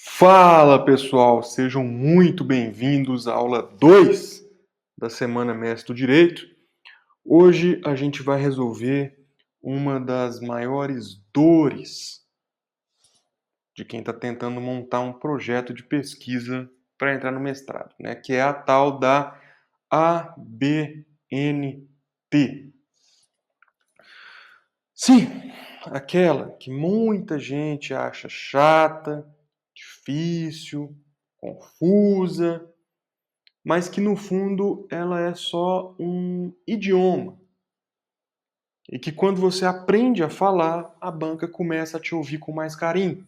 Fala pessoal, sejam muito bem-vindos à aula 2 da Semana Mestre do Direito. Hoje a gente vai resolver uma das maiores dores de quem está tentando montar um projeto de pesquisa para entrar no mestrado, né? Que é a tal da ABNT. Sim, aquela que muita gente acha chata, difícil, confusa, mas que no fundo ela é só um idioma. E que quando você aprende a falar, a banca começa a te ouvir com mais carinho.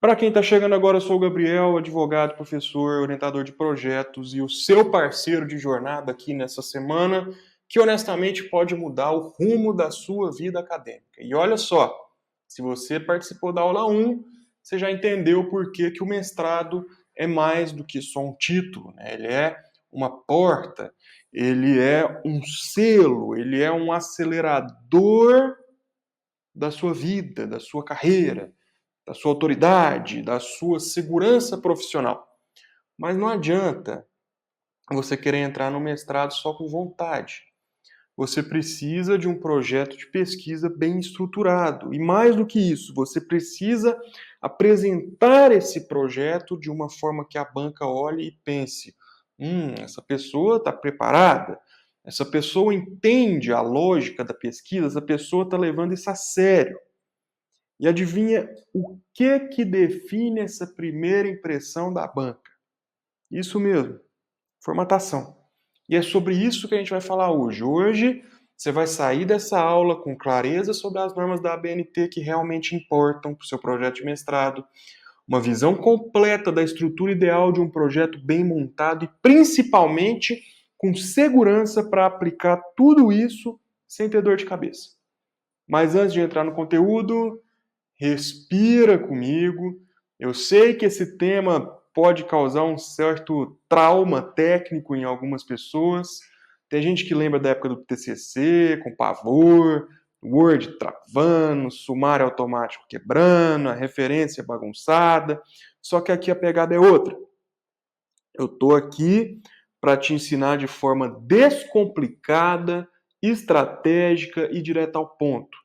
Para quem está chegando agora, eu sou o Gabriel, advogado, professor, orientador de projetos e o seu parceiro de jornada aqui nessa semana, que honestamente pode mudar o rumo da sua vida acadêmica. E olha só, se você participou da aula 1, você já entendeu por que o mestrado é mais do que só um título, né? Ele é uma porta, ele é um selo, ele é um acelerador da sua vida, da sua carreira, da sua autoridade, da sua segurança profissional. Mas não adianta você querer entrar no mestrado só com vontade. Você precisa de um projeto de pesquisa bem estruturado. E mais do que isso, você precisa apresentar esse projeto de uma forma que a banca olhe e pense: essa pessoa está preparada, essa pessoa entende a lógica da pesquisa, essa pessoa está levando isso a sério. E adivinha o que define essa primeira impressão da banca? Isso mesmo, formatação. E é sobre isso que a gente vai falar hoje. Hoje você vai sair dessa aula com clareza sobre as normas da ABNT que realmente importam para o seu projeto de mestrado, uma visão completa da estrutura ideal de um projeto bem montado e principalmente com segurança para aplicar tudo isso sem ter dor de cabeça. Mas antes de entrar no conteúdo, respira comigo. Eu sei que esse tema pode causar um certo trauma técnico em algumas pessoas. Tem gente que lembra da época do TCC, com pavor, Word travando, sumário automático quebrando, a referência bagunçada. Só que aqui a pegada é outra. Eu estou aqui para te ensinar de forma descomplicada, estratégica e direta ao ponto.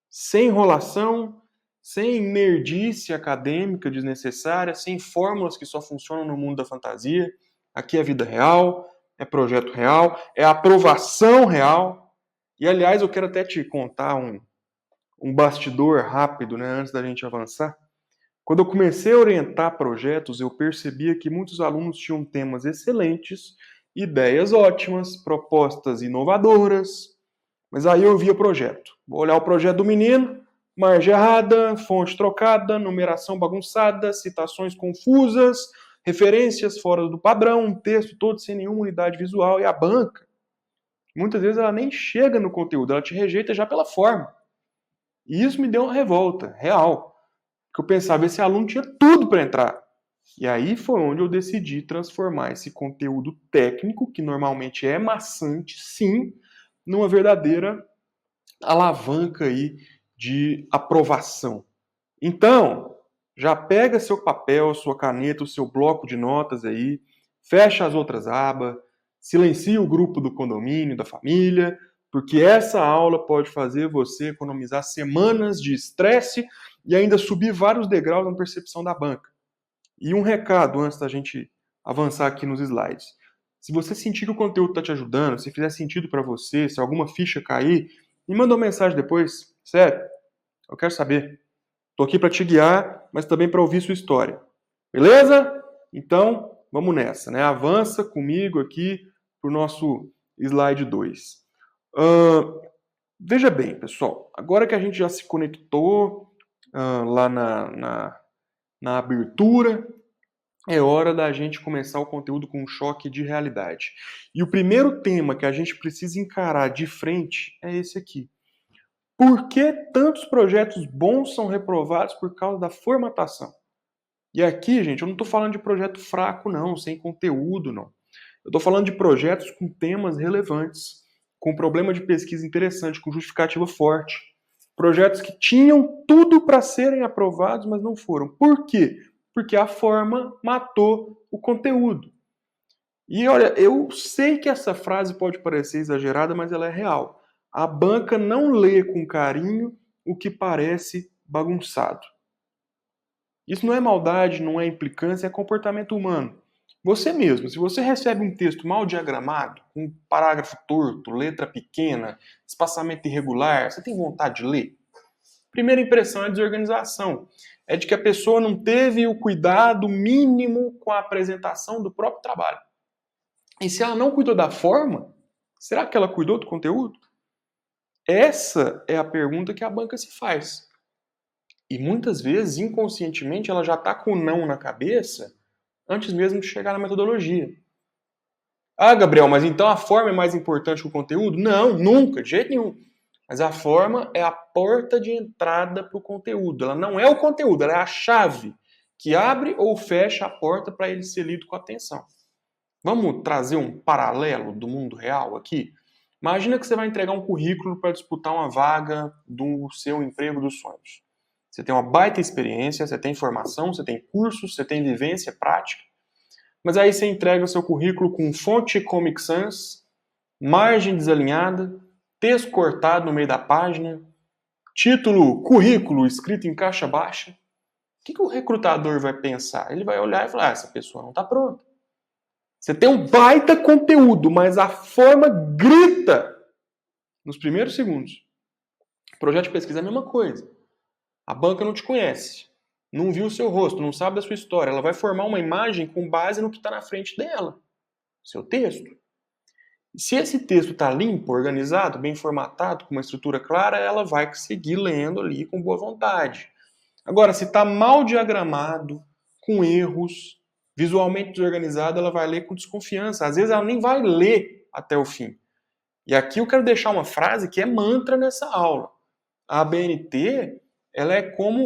Sem enrolação, sem nerdice acadêmica desnecessária, sem fórmulas que só funcionam no mundo da fantasia. Aqui é vida real, é projeto real, é aprovação real. E, aliás, eu quero até te contar um bastidor rápido, né, antes da gente avançar. Quando eu comecei a orientar projetos, eu percebia que muitos alunos tinham temas excelentes, ideias ótimas, propostas inovadoras, mas aí eu via o projeto. Vou olhar o projeto do menino, margem errada, fonte trocada, numeração bagunçada, citações confusas, referências fora do padrão, um texto todo sem nenhuma unidade visual. E a banca, muitas vezes ela nem chega no conteúdo, ela te rejeita já pela forma. E isso me deu uma revolta real, porque eu pensava, esse aluno tinha tudo para entrar. E aí foi onde eu decidi transformar esse conteúdo técnico, que normalmente é maçante, sim, numa verdadeira alavanca aí de aprovação. Então, já pega seu papel, sua caneta, o seu bloco de notas aí, fecha as outras abas, silencia o grupo do condomínio, da família, porque essa aula pode fazer você economizar semanas de estresse e ainda subir vários degraus na percepção da banca. E um recado antes da gente avançar aqui nos slides. Se você sentir que o conteúdo está te ajudando, se fizer sentido para você, se alguma ficha cair, me manda uma mensagem depois. Sério, eu quero saber. Estou aqui para te guiar, mas também para ouvir sua história. Beleza? Então, vamos nessa, né? Avança comigo aqui para o nosso slide 2. Veja bem, pessoal, agora que a gente já se conectou lá na abertura, é hora da gente começar o conteúdo com um choque de realidade. E o primeiro tema que a gente precisa encarar de frente é esse aqui. Por que tantos projetos bons são reprovados por causa da formatação? E aqui, gente, eu não estou falando de projeto fraco, não, sem conteúdo, não. Eu estou falando de projetos com temas relevantes, com problema de pesquisa interessante, com justificativa forte. Projetos que tinham tudo para serem aprovados, mas não foram. Por quê? porque a forma matou o conteúdo. E olha, eu sei que essa frase pode parecer exagerada, mas ela é real. A banca não lê com carinho o que parece bagunçado. Isso não é maldade, não é implicância, é comportamento humano. Você mesmo, se você recebe um texto mal diagramado, com um parágrafo torto, letra pequena, espaçamento irregular, você tem vontade de ler? Primeira impressão é desorganização. É de que a pessoa não teve o cuidado mínimo com a apresentação do próprio trabalho. E se ela não cuidou da forma, será que ela cuidou do conteúdo? Essa é a pergunta que a banca se faz. E muitas vezes, inconscientemente, ela já está com o não na cabeça antes mesmo de chegar na metodologia. Ah, Gabriel, mas então a forma é mais importante que o conteúdo? Não, nunca, de jeito nenhum. Mas a forma é a porta de entrada para o conteúdo. Ela não é o conteúdo, ela é a chave que abre ou fecha a porta para ele ser lido com atenção. Vamos trazer um paralelo do mundo real aqui? Imagina que você vai entregar um currículo para disputar uma vaga do seu emprego dos sonhos. Você tem uma baita experiência, você tem formação, você tem cursos, você tem vivência prática, mas aí você entrega o seu currículo com fonte Comic Sans, margem desalinhada, texto cortado no meio da página, título currículo escrito em caixa baixa. O que o recrutador vai pensar? Ele vai olhar e falar, essa pessoa não está pronta. Você tem um baita conteúdo, mas a forma grita nos primeiros segundos. O projeto de pesquisa é a mesma coisa. A banca não te conhece, não viu o seu rosto, não sabe da sua história. Ela vai formar uma imagem com base no que está na frente dela, seu texto. E se esse texto está limpo, organizado, bem formatado, com uma estrutura clara, ela vai seguir lendo ali com boa vontade. Agora, se está mal diagramado, com erros, visualmente desorganizado, ela vai ler com desconfiança. Às vezes ela nem vai ler até o fim. E aqui eu quero deixar uma frase que é mantra nessa aula. A ABNT, ela é como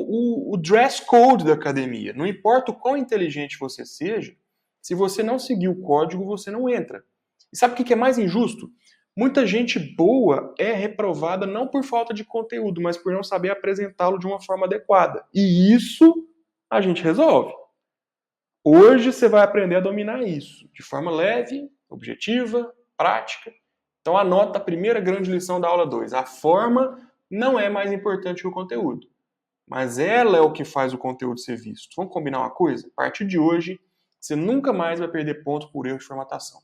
o dress code da academia. Não importa o quão inteligente você seja, se você não seguir o código, você não entra. E sabe o que é mais injusto? Muita gente boa é reprovada não por falta de conteúdo, mas por não saber apresentá-lo de uma forma adequada. E isso a gente resolve. Hoje você vai aprender a dominar isso de forma leve, objetiva, prática. Então anota a primeira grande lição da aula 2. A forma não é mais importante que o conteúdo, mas ela é o que faz o conteúdo ser visto. Vamos combinar uma coisa? A partir de hoje, você nunca mais vai perder ponto por erro de formatação.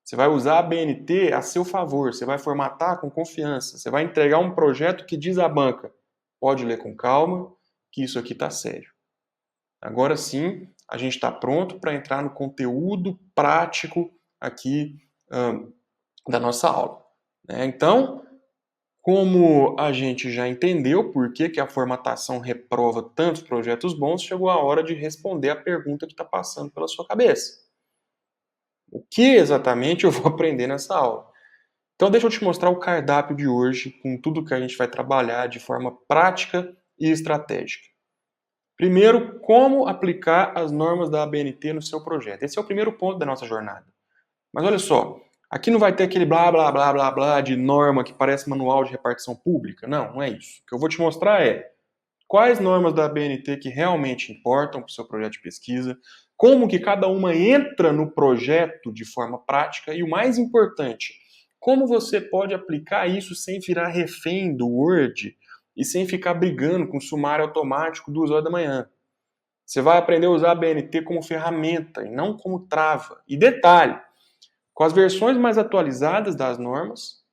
Você vai usar a BNT a seu favor, você vai formatar com confiança, você vai entregar um projeto que diz à banca, pode ler com calma, que isso aqui está sério. Agora sim, a gente está pronto para entrar no conteúdo prático aqui da nossa aula. Então, como a gente já entendeu por que a formatação reprova tantos projetos bons, chegou a hora de responder a pergunta que está passando pela sua cabeça. O que exatamente eu vou aprender nessa aula? Então deixa eu te mostrar o cardápio de hoje, com tudo que a gente vai trabalhar de forma prática e estratégica. Primeiro, como aplicar as normas da ABNT no seu projeto. Esse é o primeiro ponto da nossa jornada. Mas olha só, aqui não vai ter aquele blá blá blá blá blá de norma que parece manual de repartição pública. Não, não é isso. O que eu vou te mostrar é quais normas da ABNT que realmente importam para o seu projeto de pesquisa, como que cada uma entra no projeto de forma prática e o mais importante, como você pode aplicar isso sem virar refém do Word e sem ficar brigando com o sumário automático 2 horas da manhã. Você vai aprender a usar a BNT como ferramenta e não como trava. E detalhe, com as versões mais atualizadas das normas,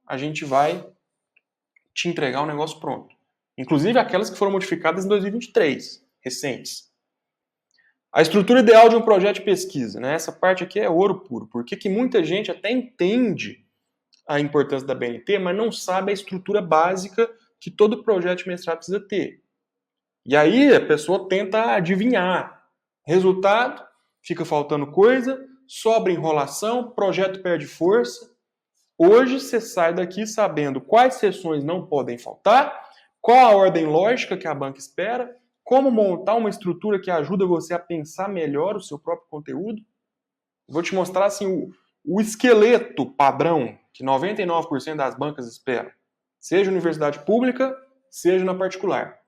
a gente vai te entregar um negócio pronto. Inclusive aquelas que foram modificadas em 2023, recentes. A estrutura ideal de um projeto de pesquisa, né? Essa parte aqui é ouro puro, porque que muita gente até entende a importância da BNT, mas não sabe a estrutura básica que todo projeto de mestrado precisa ter. E aí a pessoa tenta adivinhar. Resultado, fica faltando coisa, sobra enrolação, projeto perde força. Hoje você sai daqui sabendo quais sessões não podem faltar, qual a ordem lógica que a banca espera, como montar uma estrutura que ajuda você a pensar melhor o seu próprio conteúdo. Vou te mostrar assim, o esqueleto padrão que 99% das bancas esperam, seja universidade pública, seja na particular.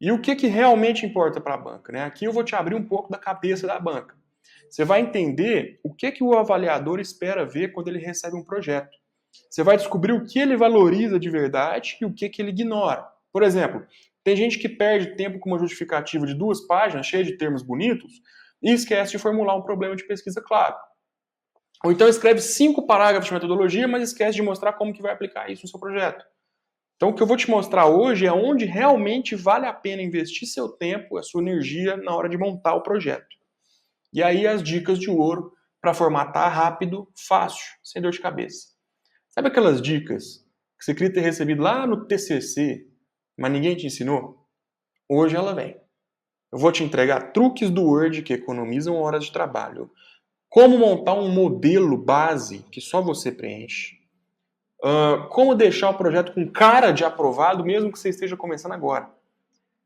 E o que realmente importa para a banca, né? Aqui eu vou te abrir um pouco da cabeça da banca. Você vai entender o que o avaliador espera ver quando ele recebe um projeto. Você vai descobrir o que ele valoriza de verdade e o que ele ignora. Por exemplo, tem gente que perde tempo com uma justificativa de 2 páginas, cheia de termos bonitos, e esquece de formular um problema de pesquisa claro. Ou então escreve 5 parágrafos de metodologia, mas esquece de mostrar como que vai aplicar isso no seu projeto. Então, o que eu vou te mostrar hoje é onde realmente vale a pena investir seu tempo, a sua energia na hora de montar o projeto. E aí as dicas de ouro para formatar rápido, fácil, sem dor de cabeça. Sabe aquelas dicas que você queria ter recebido lá no TCC, mas ninguém te ensinou? Hoje ela vem. Eu vou te entregar truques do Word que economizam horas de trabalho. Como montar um modelo base que só você preenche. Como deixar o projeto com cara de aprovado, mesmo que você esteja começando agora.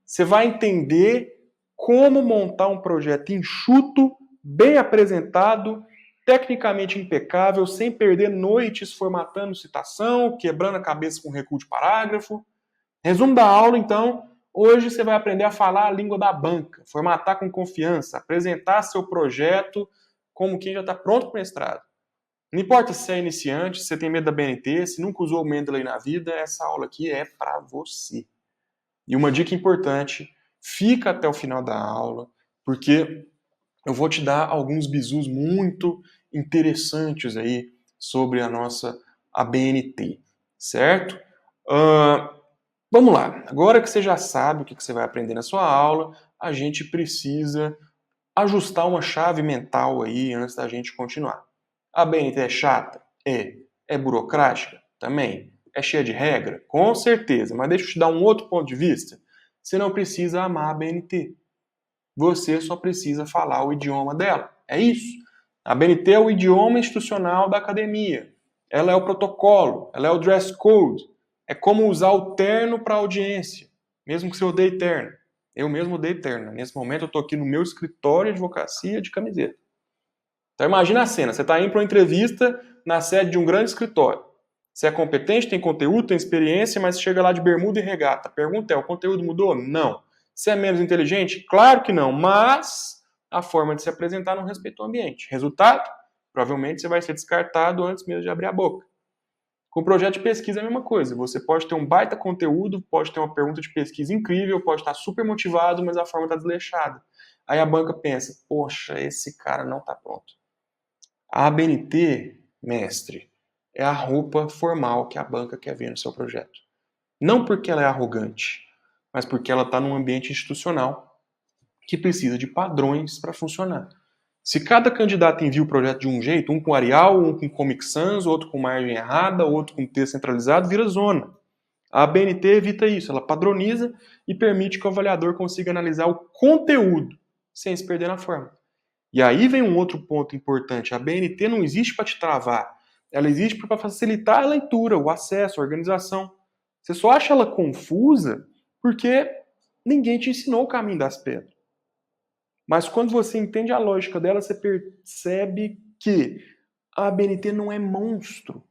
Você vai entender como montar um projeto enxuto, bem apresentado, tecnicamente impecável, sem perder noites formatando citação, quebrando a cabeça com recuo de parágrafo. Resumo da aula, então. Hoje você vai aprender a falar a língua da banca, formatar com confiança, apresentar seu projeto como quem já está pronto para o mestrado. Não importa se é iniciante, se você tem medo da BNT, se nunca usou o Mendeley na vida, essa aula aqui é para você. E uma dica importante, fica até o final da aula, porque eu vou te dar alguns bizus muito interessantes aí sobre a BNT, certo? Vamos lá. Agora que você já sabe o que você vai aprender na sua aula, a gente precisa ajustar uma chave mental aí antes da gente continuar. A BNT é chata? É. É burocrática? Também. É cheia de regra? Com certeza. Mas deixa eu te dar um outro ponto de vista. Você não precisa amar a BNT. Você só precisa falar o idioma dela. É isso. A BNT é o idioma institucional da academia. Ela é o protocolo, ela é o dress code. É como usar o terno para audiência, mesmo que você odeie terno. Eu mesmo odeio terno. Nesse momento eu estou aqui no meu escritório de advocacia de camiseta. Então imagina a cena, você está indo para uma entrevista na sede de um grande escritório. Você é competente, tem conteúdo, tem experiência, mas chega lá de bermuda e regata. A pergunta é, o conteúdo mudou? Não. Você é menos inteligente? Claro que não, mas a forma de se apresentar não respeita o ambiente. Resultado? Provavelmente você vai ser descartado antes mesmo de abrir a boca. Com o projeto de pesquisa é a mesma coisa. Você pode ter um baita conteúdo, pode ter uma pergunta de pesquisa incrível, pode estar super motivado, mas a forma está desleixada. Aí a banca pensa, poxa, esse cara não está pronto. A ABNT, mestre, é a roupa formal que a banca quer ver no seu projeto. Não porque ela é arrogante, mas porque ela está num ambiente institucional que precisa de padrões para funcionar. Se cada candidato envia o projeto de um jeito, um com Arial, um com Comic Sans, outro com margem errada, outro com texto centralizado, vira zona. A ABNT evita isso, ela padroniza e permite que o avaliador consiga analisar o conteúdo sem se perder na forma. E aí vem um outro ponto importante. A BNT não existe para te travar. Ela existe para facilitar a leitura, o acesso, a organização. Você só acha ela confusa porque ninguém te ensinou o caminho das pedras. Mas quando você entende a lógica dela, você percebe que a BNT não é monstro.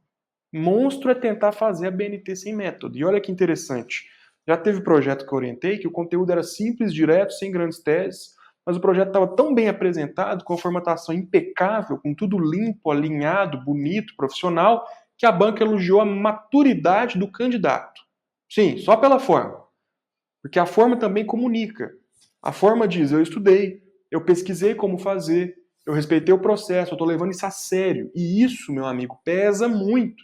Monstro é tentar fazer a BNT sem método. E olha que interessante. Já teve projeto que eu orientei que o conteúdo era simples, direto, sem grandes teses, mas o projeto estava tão bem apresentado, com a formatação impecável, com tudo limpo, alinhado, bonito, profissional, que a banca elogiou a maturidade do candidato. Sim, só pela forma. Porque a forma também comunica. A forma diz, eu estudei, eu pesquisei como fazer, eu respeitei o processo, eu estou levando isso a sério. E isso, meu amigo, pesa muito.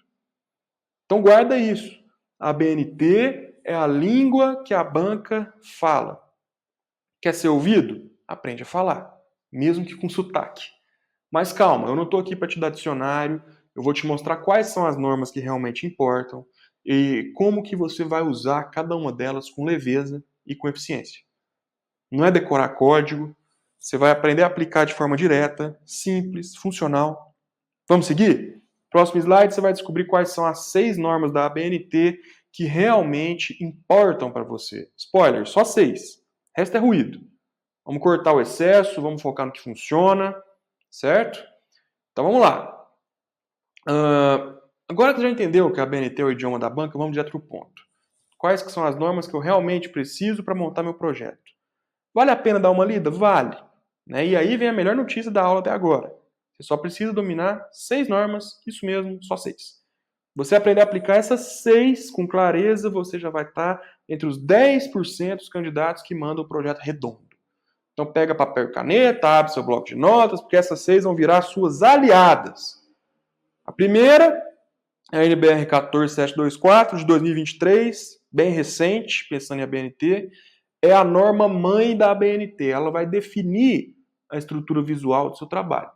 Então guarda isso. A BNT é a língua que a banca fala. Quer ser ouvido? Aprende a falar, mesmo que com sotaque. Mas calma, eu não estou aqui para te dar dicionário, eu vou te mostrar quais são as normas que realmente importam e como que você vai usar cada uma delas com leveza e com eficiência. Não é decorar código, você vai aprender a aplicar de forma direta, simples, funcional. Vamos seguir? Próximo slide você vai descobrir quais são as 6 normas da ABNT que realmente importam para você. Spoiler, só 6. O resto é ruído. Vamos cortar o excesso, vamos focar no que funciona, certo? Então vamos lá. Agora que você já entendeu que a ABNT é o idioma da banca, vamos direto para o ponto. quais que são as normas que eu realmente preciso para montar meu projeto. Vale a pena dar uma lida? Vale. Né? E aí vem a melhor notícia da aula até agora. Você só precisa dominar 6 normas, isso mesmo, só 6. Você aprender a aplicar essas 6 com clareza, você já vai estar entre os 10% dos candidatos que mandam o projeto redondo. Então pega papel e caneta, abre seu bloco de notas, porque essas 6 vão virar suas aliadas. A primeira é a NBR 14724 de 2023, bem recente, pensando em ABNT, é a norma mãe da ABNT. Ela vai definir a estrutura visual do seu trabalho. O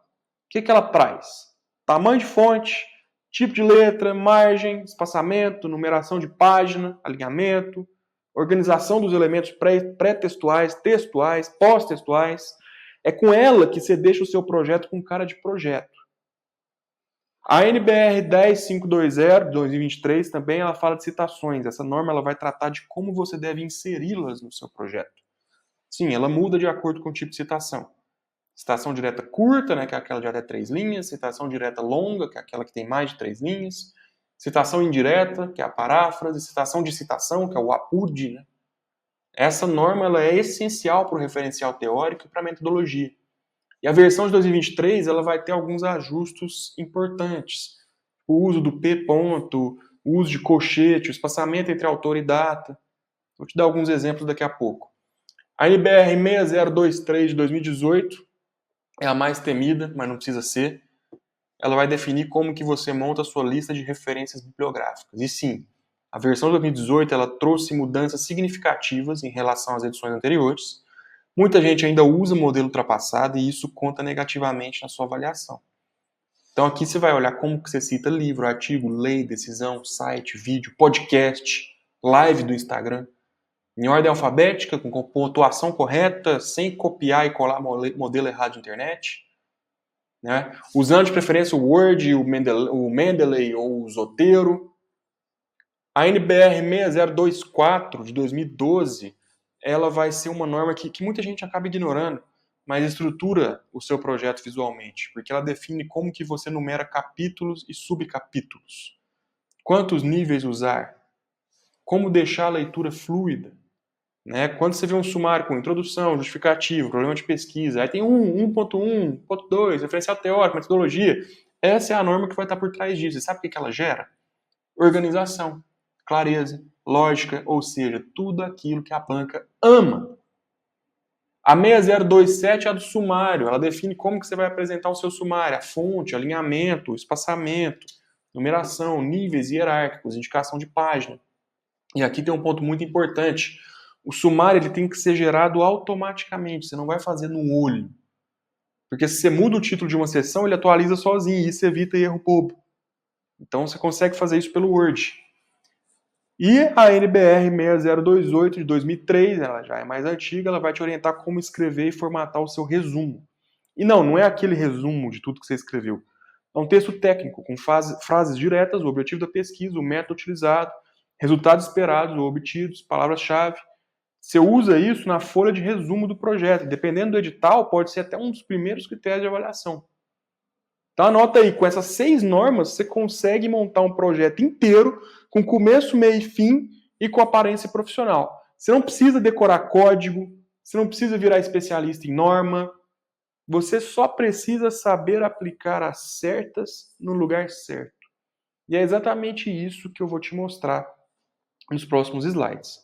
que ela traz? Tamanho de fonte, tipo de letra, margem, espaçamento, numeração de página, alinhamento, organização dos elementos pré-textuais, textuais, pós-textuais. É com ela que você deixa o seu projeto com cara de projeto. A NBR 10520 de 2023 também ela fala de citações. Essa norma ela vai tratar de como você deve inseri-las no seu projeto. Sim, ela muda de acordo com o tipo de citação. Citação direta curta, né, que é aquela de até 3 linhas. Citação direta longa, que é aquela que tem mais de 3 linhas. Citação indireta, que é a paráfrase. Citação de citação, que é o APUD. Né? Essa norma ela é essencial para o referencial teórico e para a metodologia. E a versão de 2023 ela vai ter alguns ajustes importantes. O uso do P ponto, o uso de colchete, o espaçamento entre autor e data. Vou te dar alguns exemplos daqui a pouco. A NBR 6023 de 2018 é a mais temida, mas não precisa ser. Ela vai definir como que você monta a sua lista de referências bibliográficas. E sim, a versão de 2018 ela trouxe mudanças significativas em relação às edições anteriores. Muita gente ainda usa modelo ultrapassado e isso conta negativamente na sua avaliação. Então aqui você vai olhar como que você cita livro, artigo, lei, decisão, site, vídeo, podcast, live do Instagram, em ordem alfabética, com pontuação correta, sem copiar e colar modelo errado de internet, né? Usando de preferência o Word, o Mendeley ou o Zotero. A NBR 6024 de 2012 ela vai ser uma norma que muita gente acaba ignorando, mas estrutura o seu projeto visualmente, porque ela define como que você numera capítulos e subcapítulos. Quantos níveis usar? Como deixar a leitura fluida? Né? Quando você vê um sumário com introdução, justificativo, problema de pesquisa, aí tem 1.1, 1.2, referencial teórico, metodologia, essa é a norma que vai estar por trás disso. E sabe o que ela gera? Organização, clareza, lógica, ou seja, tudo aquilo que a banca ama. A 6027 é a do sumário, ela define como que você vai apresentar o seu sumário, a fonte, alinhamento, espaçamento, numeração, níveis hierárquicos, indicação de página. E aqui tem um ponto muito importante. O sumário ele tem que ser gerado automaticamente, você não vai fazer no olho. Porque se você muda o título de uma seção, ele atualiza sozinho e isso evita erro bobo. Então você consegue fazer isso pelo Word. E a NBR 6028 de 2003, ela já é mais antiga, ela vai te orientar como escrever e formatar o seu resumo. E não é aquele resumo de tudo que você escreveu. É um texto técnico, com frases diretas, o objetivo da pesquisa, o método utilizado, resultados esperados ou obtidos, palavras-chave. Você usa isso na folha de resumo do projeto. Dependendo do edital, pode ser até um dos primeiros critérios de avaliação. Então anota aí, com essas 6 normas, você consegue montar um projeto inteiro, com começo, meio e fim, e com aparência profissional. Você não precisa decorar código, você não precisa virar especialista em norma, você só precisa saber aplicar as certas no lugar certo. E é exatamente isso que eu vou te mostrar nos próximos slides.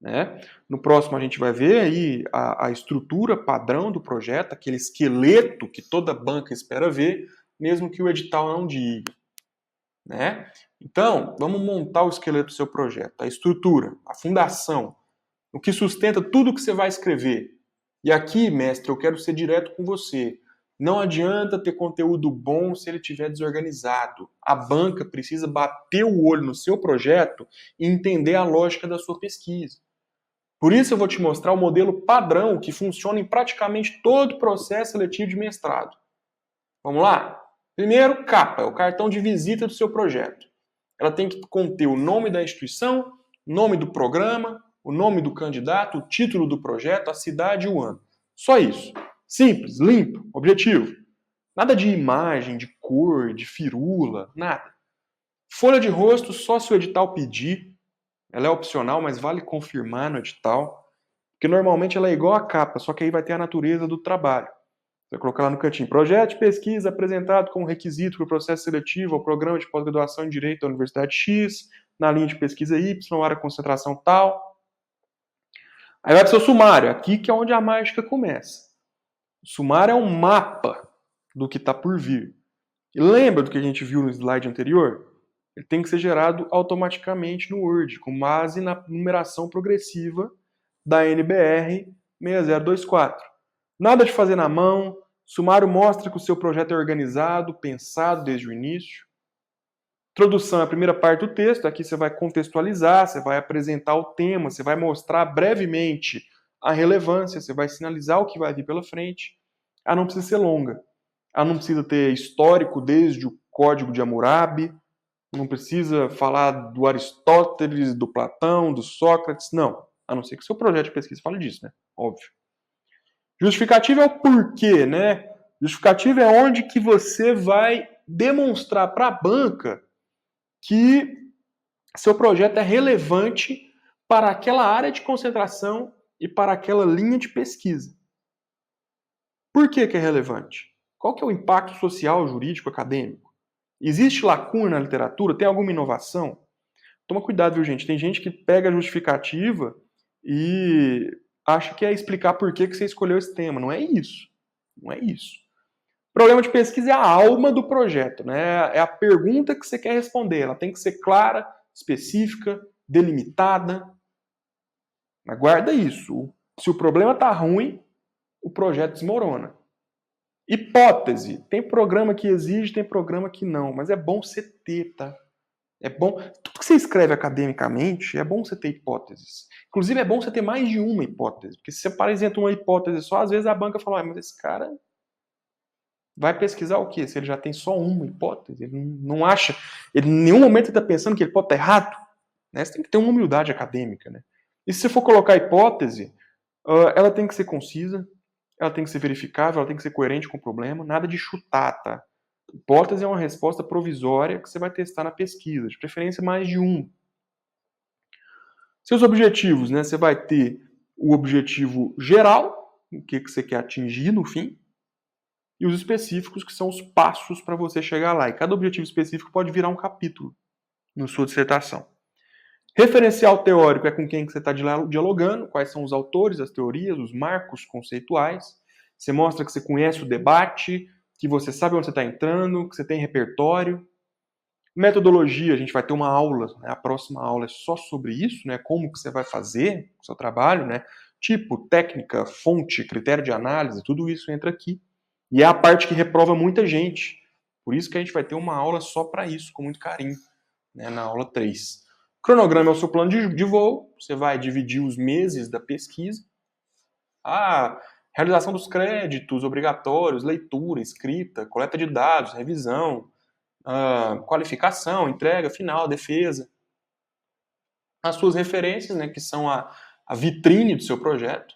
Né? No próximo a gente vai ver aí a estrutura padrão do projeto, aquele esqueleto que toda banca espera ver, mesmo que o edital não diga. Né? Então, vamos montar o esqueleto do seu projeto, a estrutura, a fundação, o que sustenta tudo que você vai escrever. E aqui, mestre, eu quero ser direto com você. Não adianta ter conteúdo bom se ele estiver desorganizado. A banca precisa bater o olho no seu projeto e entender a lógica da sua pesquisa. Por isso eu vou te mostrar o modelo padrão que funciona em praticamente todo o processo seletivo de mestrado. Vamos lá? Primeiro, capa, é o cartão de visita do seu projeto. Ela tem que conter o nome da instituição, nome do programa, o nome do candidato, o título do projeto, a cidade e o ano. Só isso. Simples, limpo, objetivo. Nada de imagem, de cor, de firula, nada. Folha de rosto só se o edital pedir. Ela é opcional, mas vale confirmar no edital, porque normalmente ela é igual à capa, só que aí vai ter a natureza do trabalho. Você vai colocar lá no cantinho, projeto de pesquisa apresentado como requisito para o processo seletivo ao programa de pós-graduação em Direito da Universidade X, na linha de pesquisa Y, área de concentração tal. Aí vai para o seu sumário, aqui que é onde a mágica começa. O sumário é um mapa do que está por vir. E lembra do que a gente viu no slide anterior? Ele tem que ser gerado automaticamente no Word, com base na numeração progressiva da NBR 6024. Nada de fazer na mão. O sumário mostra que o seu projeto é organizado, pensado desde o início. Introdução é a primeira parte do texto. Aqui você vai contextualizar, você vai apresentar o tema, você vai mostrar brevemente a relevância, você vai sinalizar o que vai vir pela frente. Ela não precisa ser longa. Ela não precisa ter histórico desde o Código de Hammurabi, não precisa falar do Aristóteles, do Platão, do Sócrates, não. A não ser que o seu projeto de pesquisa fale disso, né? Óbvio. Justificativa é o porquê, né? Justificativa é onde que você vai demonstrar para a banca que seu projeto é relevante para aquela área de concentração e para aquela linha de pesquisa. Por que é relevante? Qual que é o impacto social, jurídico, acadêmico? Existe lacuna na literatura? Tem alguma inovação? Toma cuidado, viu, gente? Tem gente que pega a justificativa e acha que é explicar por que você escolheu esse tema. Não é isso. Não é isso. O problema de pesquisa é a alma do projeto, né? É a pergunta que você quer responder. Ela tem que ser clara, específica, delimitada. Mas guarda isso. Se o problema está ruim, o projeto desmorona. Hipótese. Tem programa que exige, tem programa que não. Mas é bom você ter, tá? É bom. Tudo que você escreve academicamente, é bom você ter hipóteses. Inclusive, é bom você ter mais de uma hipótese. Porque se você apresenta uma hipótese só, às vezes a banca fala, ah, mas esse cara vai pesquisar o quê? Se ele já tem só uma hipótese, ele não acha. Ele, em nenhum momento ele está pensando que ele pode estar errado. Né? Você tem que ter uma humildade acadêmica. Né? E se você for colocar hipótese, ela tem que ser concisa, ela tem que ser verificável, ela tem que ser coerente com o problema, nada de chutar, tá? Hipótese é uma resposta provisória que você vai testar na pesquisa, de preferência mais de um. Seus objetivos, né? Você vai ter o objetivo geral, o que você quer atingir no fim, e os específicos, que são os passos para você chegar lá. E cada objetivo específico pode virar um capítulo na sua dissertação. Referencial teórico é com quem que você está dialogando, quais são os autores, as teorias, os marcos conceituais. Você mostra que você conhece o debate, que você sabe onde você está entrando, que você tem repertório. Metodologia, a gente vai ter uma aula, né? A próxima aula é só sobre isso, né? Como que você vai fazer o seu trabalho, né? Tipo, técnica, fonte, critério de análise, tudo isso entra aqui. E é a parte que reprova muita gente. Por isso que a gente vai ter uma aula só para isso, com muito carinho, né? Na aula 3. Cronograma é o seu plano de voo, você vai dividir os meses da pesquisa. A realização dos créditos obrigatórios, leitura, escrita, coleta de dados, revisão, qualificação, entrega final, defesa. As suas referências, né, que são a vitrine do seu projeto.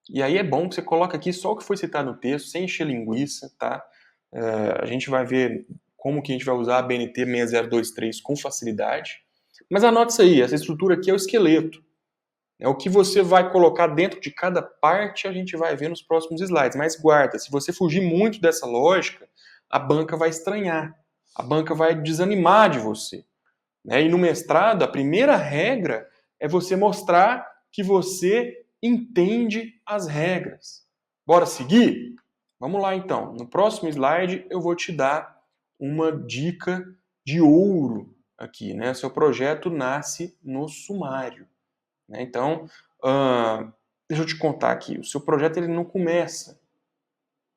E aí é bom que você coloque aqui só o que foi citado no texto, sem encher linguiça, tá? A gente vai ver como que a gente vai usar a BNT 6023 com facilidade. Mas anote isso aí, essa estrutura aqui é o esqueleto. É o que você vai colocar dentro de cada parte, a gente vai ver nos próximos slides. Mas guarda, se você fugir muito dessa lógica, a banca vai estranhar. A banca vai desanimar de você. Né? E no mestrado, a primeira regra é você mostrar que você entende as regras. Bora seguir? Vamos lá então. No próximo slide eu vou te dar uma dica de ouro aqui. Né? Seu projeto nasce no sumário. Né? Então, deixa eu te contar aqui. O seu projeto ele não começa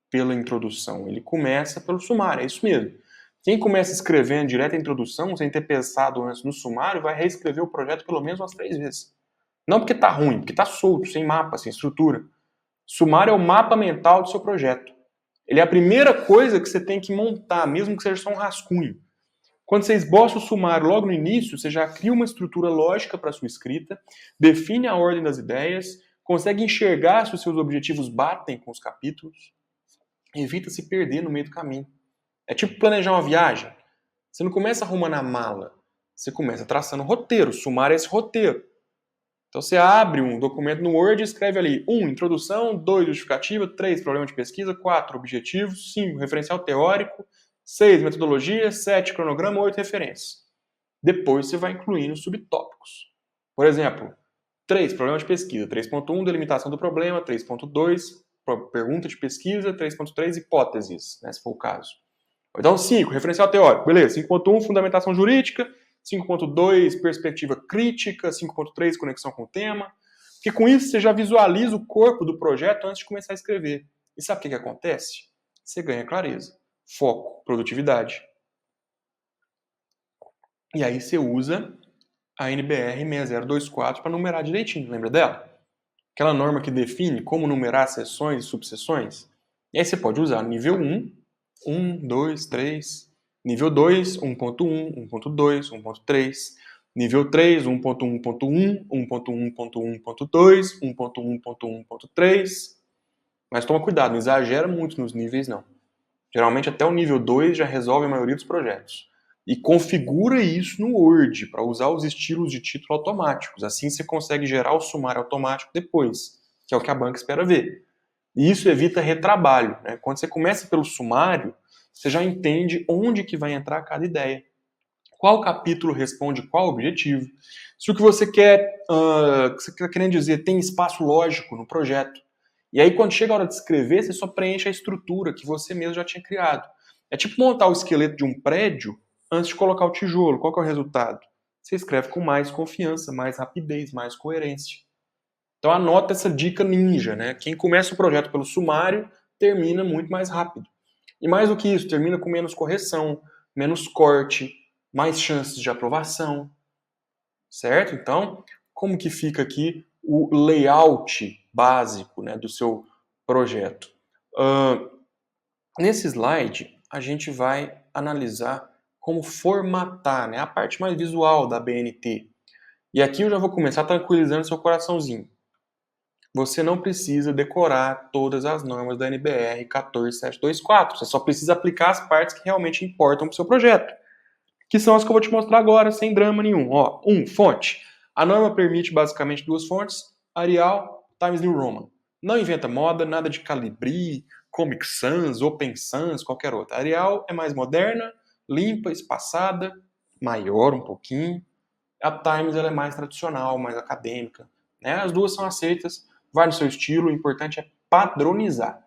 pela introdução, ele começa pelo sumário, é isso mesmo. Quem começa escrevendo direto a introdução, sem ter pensado antes no sumário, vai reescrever o projeto pelo menos umas 3 vezes. Não porque está ruim, porque está solto, sem mapa, sem estrutura. Sumário é o mapa mental do seu projeto. Ele é a primeira coisa que você tem que montar, mesmo que seja só um rascunho. Quando você esboça o sumário logo no início, você já cria uma estrutura lógica para a sua escrita, define a ordem das ideias, consegue enxergar se os seus objetivos batem com os capítulos, evita se perder no meio do caminho. É tipo planejar uma viagem. Você não começa arrumando a mala. Você começa traçando roteiro, sumário é esse roteiro. Então você abre um documento no Word e escreve ali 1. Introdução, 2. Justificativa, 3. Problema de pesquisa, 4. Objetivos, 5. Referencial teórico, 6. Metodologia, 7. Cronograma, 8. Referências. Depois você vai incluindo subtópicos. Por exemplo, 3. Problema de pesquisa, 3.1. Delimitação do problema, 3.2. Pergunta de pesquisa, 3.3. Hipóteses, né, se for o caso. Então 5. Referencial teórico, beleza. 5.1. Fundamentação jurídica, 5.2, perspectiva crítica, 5.3, conexão com o tema. Porque com isso você já visualiza o corpo do projeto antes de começar a escrever. E sabe o que acontece? Você ganha clareza, foco, produtividade. E aí você usa a NBR 6024 para numerar direitinho, lembra dela? Aquela norma que define como numerar seções e subseções. E aí você pode usar nível 1, 1, 2, 3... Nível 2, 1.1, 1.2, 1.3. Nível 3, 1.1.1, 1.1.1.2, 1.1.1.3. Mas toma cuidado, não exagera muito nos níveis não. Geralmente até o nível 2 já resolve a maioria dos projetos. E configura isso no Word para usar os estilos de título automáticos. Assim você consegue gerar o sumário automático depois, que é o que a banca espera ver. E isso evita retrabalho, né? Quando você começa pelo sumário, você já entende onde que vai entrar cada ideia. Qual capítulo responde qual objetivo. Se o que você quer, que você está querendo dizer, tem espaço lógico no projeto. E aí, quando chega a hora de escrever, você só preenche a estrutura que você mesmo já tinha criado. É tipo montar o esqueleto de um prédio antes de colocar o tijolo. Qual que é o resultado? Você escreve com mais confiança, mais rapidez, mais coerência. Então anota essa dica ninja, né? Quem começa o projeto pelo sumário termina muito mais rápido. E mais do que isso, termina com menos correção, menos corte, mais chances de aprovação, certo? Então, como que fica aqui o layout básico, né, do seu projeto? Nesse slide, a gente vai analisar como formatar, né, a parte mais visual da BNT. E aqui eu já vou começar tranquilizando seu coraçãozinho. Você não precisa decorar todas as normas da NBR 14724. Você só precisa aplicar as partes que realmente importam para o seu projeto, que são as que eu vou te mostrar agora, sem drama nenhum. Ó, fonte. A norma permite basicamente duas fontes, Arial, Times New Roman. Não inventa moda, nada de Calibri, Comic Sans, Open Sans, qualquer outra. A Arial é mais moderna, limpa, espaçada, maior um pouquinho. A Times ela é mais tradicional, mais acadêmica. Né? As duas são aceitas, vai no seu estilo, o importante é padronizar.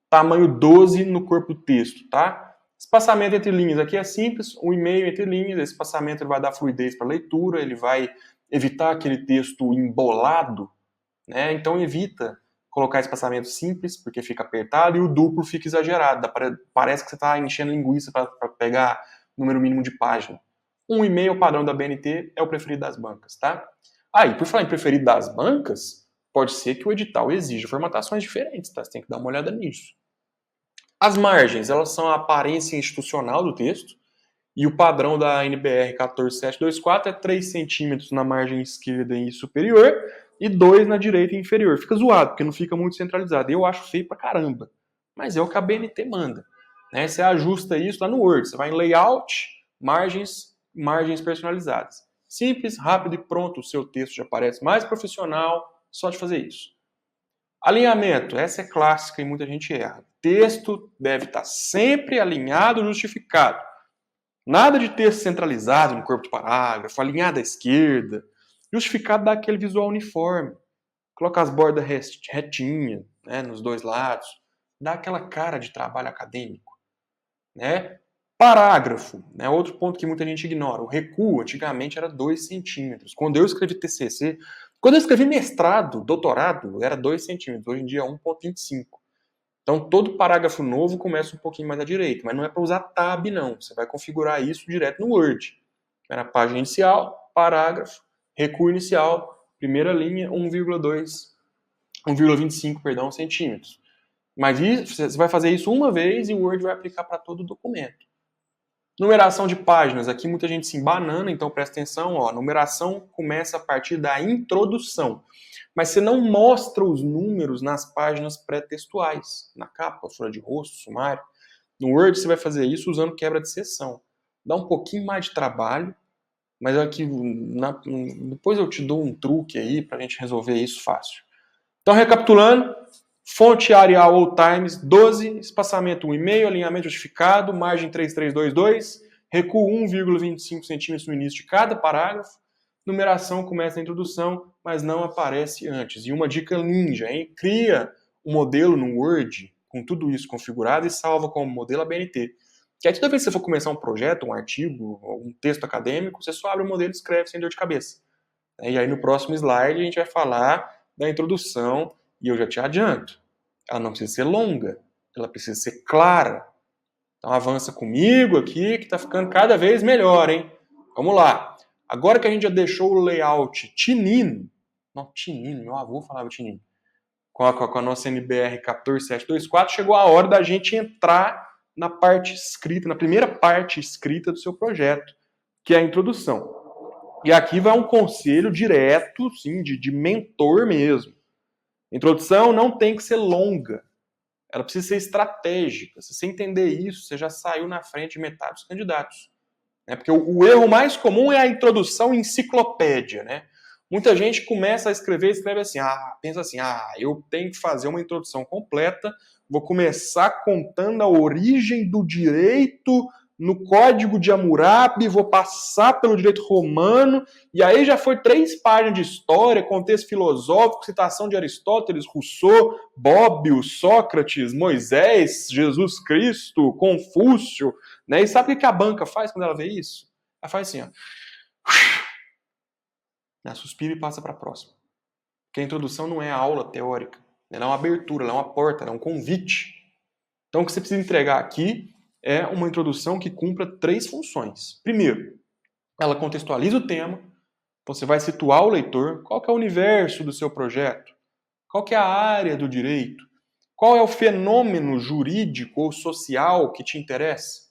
Tamanho 12 no corpo do texto, tá? Espaçamento entre linhas aqui é simples, 1,5 entre linhas, esse espaçamento ele vai dar fluidez para a leitura, ele vai evitar aquele texto embolado, né? Então evita colocar espaçamento simples, porque fica apertado, e o duplo fica exagerado, parece que você está enchendo linguiça para pegar número mínimo de página. 1,5 padrão da BNT é o preferido das bancas, tá? Aí, por falar em preferido das bancas, pode ser que o edital exija formatações diferentes, tá? Você tem que dar uma olhada nisso. As margens, elas são a aparência institucional do texto, e o padrão da NBR 14724 é 3 centímetros na margem esquerda e superior e 2 na direita e inferior. Fica zoado, porque não fica muito centralizado. Eu acho feio pra caramba, mas é o que a BNT manda. Né? Você ajusta isso lá no Word. Você vai em Layout, margens personalizadas. Simples, rápido e pronto. O seu texto já parece mais profissional só de fazer isso. Alinhamento, essa é clássica e muita gente erra. Texto deve estar sempre alinhado, justificado. Nada de texto centralizado no corpo do parágrafo, alinhado à esquerda. Justificado dá aquele visual uniforme. Coloca as bordas retinhas, né, nos dois lados. Dá aquela cara de trabalho acadêmico. Né? Parágrafo, né, outro ponto que muita gente ignora. O recuo antigamente era 2 centímetros. Quando eu escrevi TCC, quando eu escrevi mestrado, doutorado, era 2 centímetros. Hoje em dia é 1,25. Então, todo parágrafo novo começa um pouquinho mais à direita, mas não é para usar tab, não. Você vai configurar isso direto no Word. Na página inicial, parágrafo, recuo inicial, primeira linha, 1,25, centímetros. Mas isso, você vai fazer isso uma vez e o Word vai aplicar para todo o documento. Numeração de páginas. Aqui muita gente se embanana, então presta atenção. Ó, a numeração começa a partir da introdução. Mas você não mostra os números nas páginas pré-textuais, na capa, folha de rosto, sumário. No Word você vai fazer isso usando quebra de seção. Dá um pouquinho mais de trabalho, Mas aqui, depois eu te dou um truque aí para a gente resolver isso fácil. Então, recapitulando, fonte Arial All Times 12, espaçamento 1,5, alinhamento justificado, margem 3322, recuo 1,25 centímetros no início de cada parágrafo, numeração começa na introdução, mas não aparece antes. E uma dica ninja, hein? Cria um modelo no Word com tudo isso configurado e salva como modelo a BNT. Que aí toda vez que você for começar um projeto, um artigo, um texto acadêmico, você só abre o modelo e escreve sem dor de cabeça. E aí no próximo slide a gente vai falar da introdução e eu já te adianto. Ela não precisa ser longa, ela precisa ser clara. Então avança comigo aqui que está ficando cada vez melhor, hein? Vamos lá. Agora que a gente já deixou o layout tinino, não, tinino, meu avô falava tinino, com a nossa NBR 14724, chegou a hora da gente entrar na parte escrita, na primeira parte escrita do seu projeto, que é a introdução. E aqui vai um conselho direto, sim, de mentor mesmo. A introdução não tem que ser longa. Ela precisa ser estratégica. Se você entender isso, você já saiu na frente de metade dos candidatos. Porque o erro mais comum é a introdução enciclopédia, né? Muita gente começa a escrever, escreve assim, pensa assim, eu tenho que fazer uma introdução completa, vou começar contando a origem do direito no Código de Hammurabi, vou passar pelo direito romano, e aí já foi 3 páginas de história, contexto filosófico, citação de Aristóteles, Rousseau, Bobbio, Sócrates, Moisés, Jesus Cristo, Confúcio, né? E sabe o que a banca faz quando ela vê isso? Ela faz assim, ó. Ela suspira e passa para a próxima. Porque a introdução não é a aula teórica. Ela é uma abertura, ela é uma porta, ela é um convite. Então o que você precisa entregar aqui é uma introdução que cumpra 3 funções. Primeiro, ela contextualiza o tema. Então você vai situar o leitor. Qual que é o universo do seu projeto? Qual que é a área do direito? Qual é o fenômeno jurídico ou social que te interessa?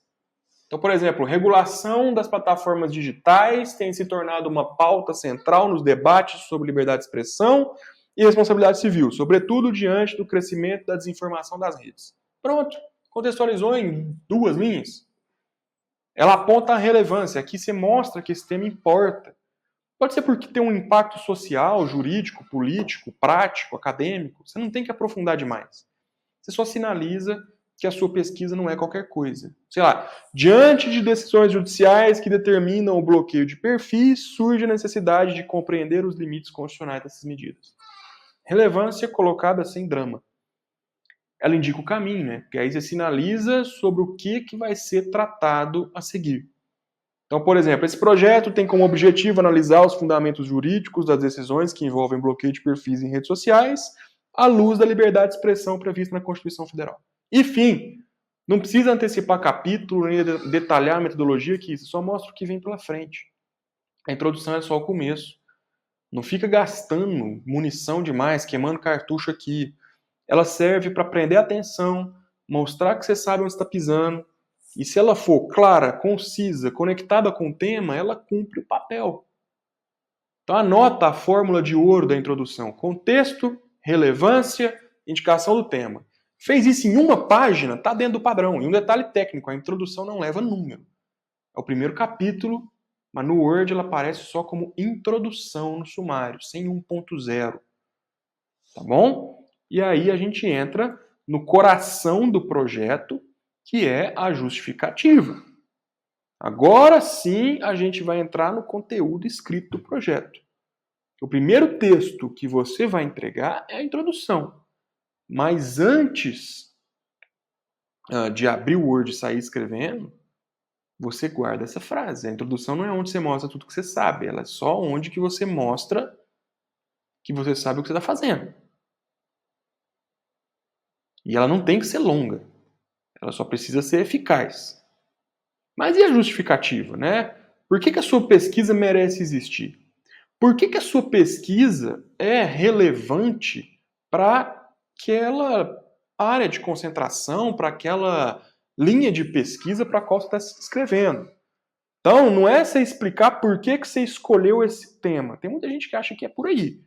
Então, por exemplo, regulação das plataformas digitais tem se tornado uma pauta central nos debates sobre liberdade de expressão e responsabilidade civil, sobretudo diante do crescimento da desinformação das redes. Pronto, contextualizou em 2 linhas. Ela aponta a relevância, aqui você mostra que esse tema importa. Pode ser porque tem um impacto social, jurídico, político, prático, acadêmico. Você não tem que aprofundar demais. Você só sinaliza que a sua pesquisa não é qualquer coisa. Sei lá, diante de decisões judiciais que determinam o bloqueio de perfis, surge a necessidade de compreender os limites constitucionais dessas medidas. Relevância colocada sem drama. Ela indica o caminho, né? Porque aí você sinaliza sobre o que vai ser tratado a seguir. Então, por exemplo, esse projeto tem como objetivo analisar os fundamentos jurídicos das decisões que envolvem bloqueio de perfis em redes sociais, à luz da liberdade de expressão prevista na Constituição Federal. Enfim, não precisa antecipar capítulo, nem detalhar a metodologia que isso, só mostra o que vem pela frente. A introdução é só o começo. Não fica gastando munição demais, queimando cartucho aqui. Ela serve para prender a atenção, mostrar que você sabe onde está pisando, e se ela for clara, concisa, conectada com o tema, ela cumpre o papel. Então anota a fórmula de ouro da introdução. Contexto, relevância, indicação do tema. Fez isso em uma página, está dentro do padrão. E um detalhe técnico, a introdução não leva número. É o primeiro capítulo, mas no Word ela aparece só como introdução no sumário, sem 1.0. Tá bom? E aí a gente entra no coração do projeto, que é a justificativa. Agora sim a gente vai entrar no conteúdo escrito do projeto. O primeiro texto que você vai entregar é a introdução. Mas antes de abrir o Word e sair escrevendo, você guarda essa frase. A introdução não é onde você mostra tudo que você sabe, ela é só onde que você mostra que você sabe o que você está fazendo. E ela não tem que ser longa. Ela só precisa ser eficaz. Mas e a justificativa, né? Por que a sua pesquisa merece existir? Por que a sua pesquisa é relevante para aquela área de concentração, para aquela linha de pesquisa para a qual você está se inscrevendo? Então, não é você explicar por que você escolheu esse tema. Tem muita gente que acha que é por aí.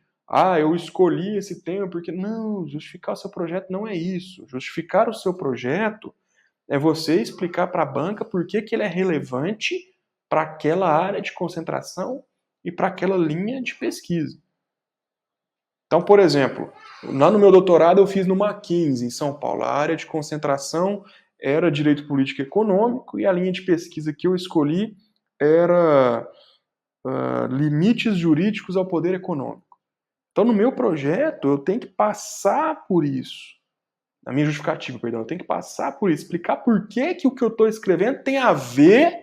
Eu escolhi esse tema porque... Não, justificar o seu projeto não é isso. Justificar o seu projeto é você explicar para a banca por que ele é relevante para aquela área de concentração e para aquela linha de pesquisa. Então, por exemplo, lá no meu doutorado eu fiz no Mackenzie, em São Paulo. A área de concentração era Direito Político e Econômico e a linha de pesquisa que eu escolhi era Limites Jurídicos ao Poder Econômico. Então, no meu projeto, eu tenho que passar por isso. Na minha justificativa, perdão, eu tenho que passar por isso, explicar por que o que eu estou escrevendo tem a ver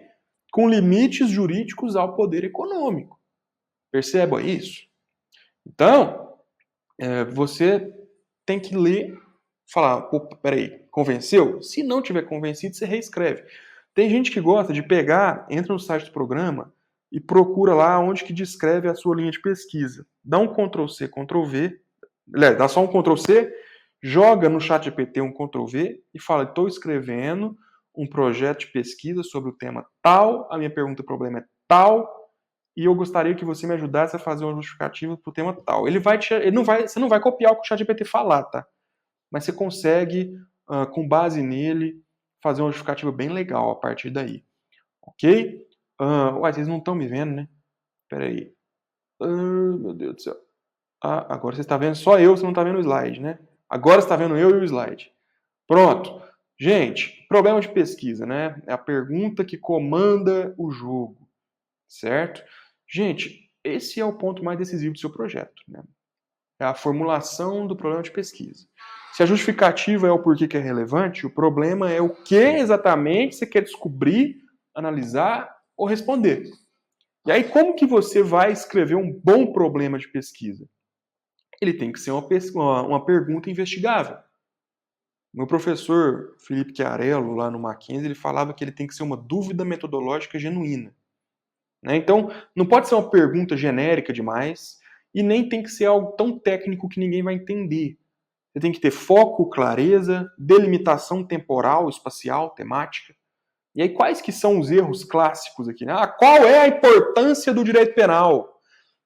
com limites jurídicos ao poder econômico. Perceba isso? Então, você tem que ler, falar, peraí, convenceu? Se não tiver convencido, você reescreve. Tem gente que gosta de pegar, entra no site do programa e procura lá onde que descreve a sua linha de pesquisa. Dá um Ctrl+C, Ctrl+V, dá só um Ctrl+C, joga no ChatGPT um Ctrl+V e fala, estou escrevendo um projeto de pesquisa sobre o tema tal, a minha pergunta problema é tal, e eu gostaria que você me ajudasse a fazer uma justificativa para o tema tal. Você não vai copiar o que o ChatGPT falar, tá? Mas você consegue, com base nele, fazer uma justificativa bem legal a partir daí. Ok? Uai, vocês não estão me vendo, né? Pera aí. Meu Deus do céu. Agora você está vendo só eu, você não está vendo o slide, né? Agora você está vendo eu e o slide. Pronto. Gente, problema de pesquisa, né? É a pergunta que comanda o jogo, certo? Gente, esse é o ponto mais decisivo do seu projeto, né? É a formulação do problema de pesquisa. Se a justificativa é o porquê que é relevante, o problema é o que exatamente você quer descobrir, analisar ou responder. E aí, como que você vai escrever um bom problema de pesquisa? Ele tem que ser uma pergunta investigável. Meu professor Felipe Chiarello, lá no Mackenzie, ele falava que ele tem que ser uma dúvida metodológica genuína. Né? Então, não pode ser uma pergunta genérica demais e nem tem que ser algo tão técnico que ninguém vai entender. Você tem que ter foco, clareza, delimitação temporal, espacial, temática. E aí, quais que são os erros clássicos aqui? Né? Qual é a importância do direito penal?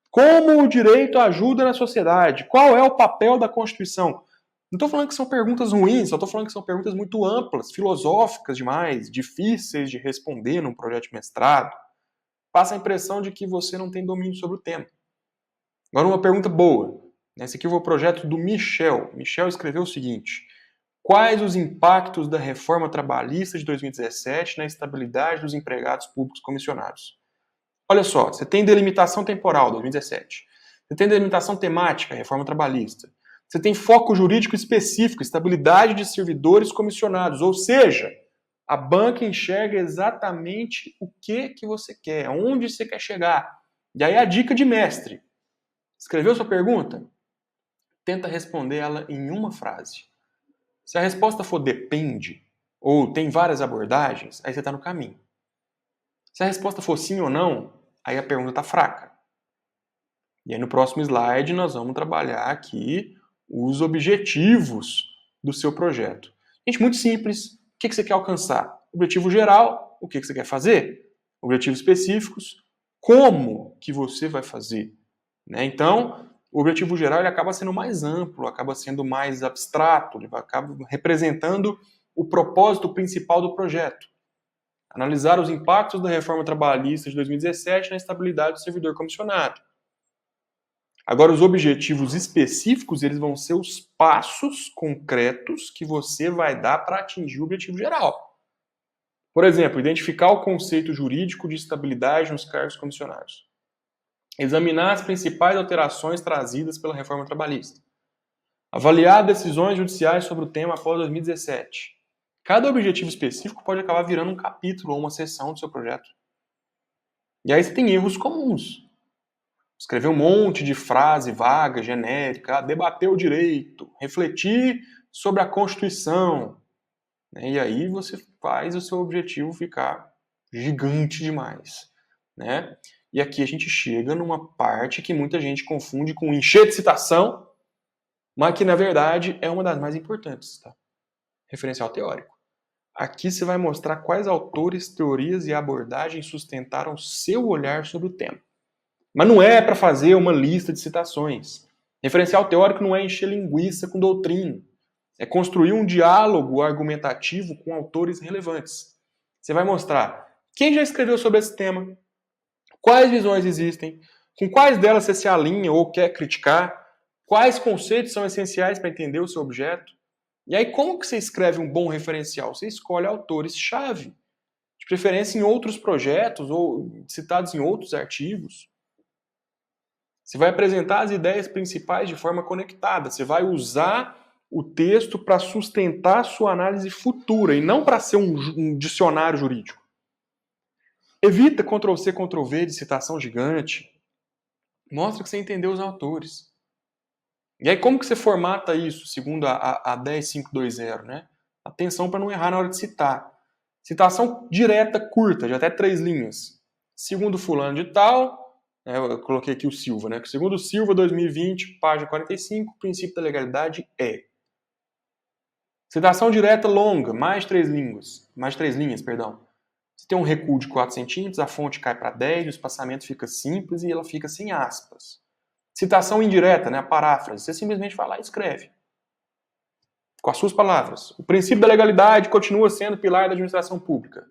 Como o direito ajuda na sociedade? Qual é o papel da Constituição? Não estou falando que são perguntas ruins, só estou falando que são perguntas muito amplas, filosóficas demais, difíceis de responder num projeto de mestrado. Passa a impressão de que você não tem domínio sobre o tema. Agora, uma pergunta boa. Esse aqui foi o projeto do Michel. Michel escreveu o seguinte: quais os impactos da reforma trabalhista de 2017 na estabilidade dos empregados públicos comissionados? Olha só, você tem delimitação temporal, 2017. Você tem delimitação temática, reforma trabalhista. Você tem foco jurídico específico, estabilidade de servidores comissionados. Ou seja, a banca enxerga exatamente o que você quer, onde você quer chegar. E aí a dica de mestre. Escreveu sua pergunta? Tenta responder ela em uma frase. Se a resposta for depende, ou tem várias abordagens, aí você está no caminho. Se a resposta for sim ou não, aí a pergunta está fraca. E aí no próximo slide nós vamos trabalhar aqui os objetivos do seu projeto. Gente, muito simples. O que você quer alcançar? Objetivo geral, o que você quer fazer? Objetivos específicos, como que você vai fazer? Né? Então, o objetivo geral ele acaba sendo mais amplo, acaba sendo mais abstrato, ele acaba representando o propósito principal do projeto. Analisar os impactos da reforma trabalhista de 2017 na estabilidade do servidor comissionado. Agora, os objetivos específicos, eles vão ser os passos concretos que você vai dar para atingir o objetivo geral. Por exemplo, identificar o conceito jurídico de estabilidade nos cargos comissionados. Examinar as principais alterações trazidas pela reforma trabalhista. Avaliar decisões judiciais sobre o tema após 2017. Cada objetivo específico pode acabar virando um capítulo ou uma seção do seu projeto. E aí você tem erros comuns. Escrever um monte de frase vaga, genérica, debater o direito, refletir sobre a Constituição. E aí você faz o seu objetivo ficar gigante demais. Né? E aqui a gente chega numa parte que muita gente confunde com encher de citação, mas que na verdade é uma das mais importantes. Tá? Referencial teórico. Aqui você vai mostrar quais autores, teorias e abordagens sustentaram seu olhar sobre o tema. Mas não é para fazer uma lista de citações. Referencial teórico não é encher linguiça com doutrina. É construir um diálogo argumentativo com autores relevantes. Você vai mostrar Quem já escreveu sobre esse tema? Quais visões existem? Com quais delas você se alinha ou quer criticar? Quais conceitos são essenciais para entender o seu objeto? E aí, como que você escreve um bom referencial? Você escolhe autores-chave, de preferência em outros projetos ou citados em outros artigos. Você vai apresentar as ideias principais de forma conectada. Você vai usar o texto para sustentar a sua análise futura e não para ser um dicionário jurídico. Evita Ctrl+C, Ctrl+V de citação gigante. Mostra que você entendeu os autores. E aí, como que você formata isso, segundo a 10520, né? Atenção para não errar na hora de citar. Citação direta, curta, de até 3 linhas. Segundo fulano de tal, eu coloquei aqui o Silva, né? Segundo Silva, 2020, página 45, o princípio da legalidade é. Citação direta longa, mais 3 linhas, perdão. Você tem um recuo de 4 centímetros, a fonte cai para 10, o espaçamento fica simples e ela fica sem aspas. Citação indireta, né, a paráfrase. Você simplesmente vai lá e escreve. Com as suas palavras. O princípio da legalidade continua sendo pilar da administração pública.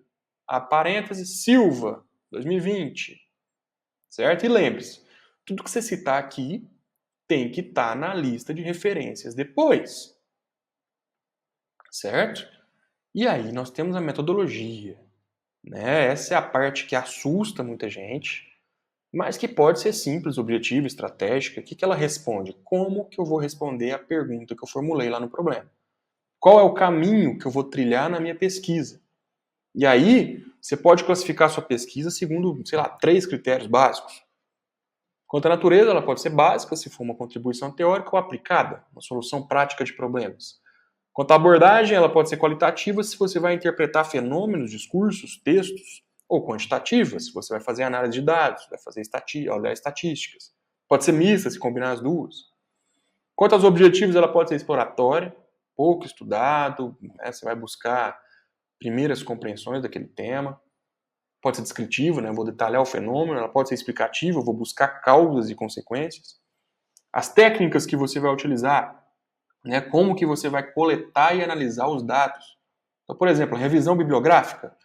A parêntese Silva, 2020. Certo? E lembre-se, tudo que você citar aqui tem que estar na lista de referências depois. Certo? E aí nós temos a metodologia. Né? Essa é a parte que assusta muita gente, mas que pode ser simples, objetiva, estratégica. O que ela responde? Como que eu vou responder a pergunta que eu formulei lá no problema? Qual é o caminho que eu vou trilhar na minha pesquisa? E aí, você pode classificar a sua pesquisa segundo, 3 critérios básicos. Quanto à natureza, ela pode ser básica, se for uma contribuição teórica, ou aplicada, uma solução prática de problemas. Quanto à abordagem, ela pode ser qualitativa, se você vai interpretar fenômenos, discursos, textos, ou quantitativa, se você vai fazer análise de dados, vai fazer olhar estatísticas. Pode ser mista, se combinar as duas. Quanto aos objetivos, ela pode ser exploratória, pouco estudado, né? Você vai buscar primeiras compreensões daquele tema. Pode ser descritiva, né? Vou detalhar o fenômeno. Ela pode ser explicativa, vou buscar causas e consequências. As técnicas que você vai utilizar, né? Como que você vai coletar e analisar os dados. Então, por exemplo, revisão bibliográfica,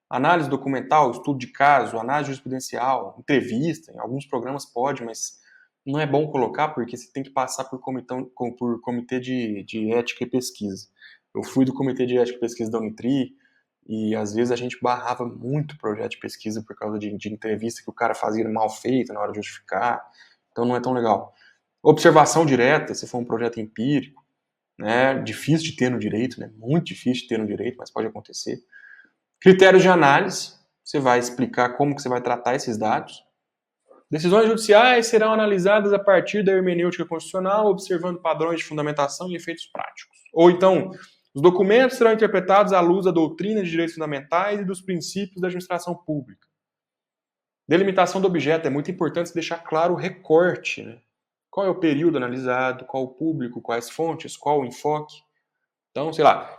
análise documental, estudo de caso, análise jurisprudencial, entrevista. Em alguns programas pode, mas não é bom colocar porque você tem que passar por comitê de ética e pesquisa. Eu fui do comitê de ética e pesquisa da Unitri e às vezes a gente barrava muito projeto de pesquisa por causa de entrevista que o cara fazia mal feita na hora de justificar. Então não é tão legal. Observação direta, se for um projeto empírico, né, difícil de ter no direito, né, muito difícil de ter no direito, mas pode acontecer. Critérios de análise, você vai explicar como que você vai tratar esses dados. Decisões judiciais serão analisadas a partir da hermenêutica constitucional, observando padrões de fundamentação e efeitos práticos. Ou então, os documentos serão interpretados à luz da doutrina de direitos fundamentais e dos princípios da administração pública. Delimitação do objeto, é muito importante você deixar claro o recorte, né? Qual é o período analisado, qual o público, quais fontes, qual o enfoque. Então,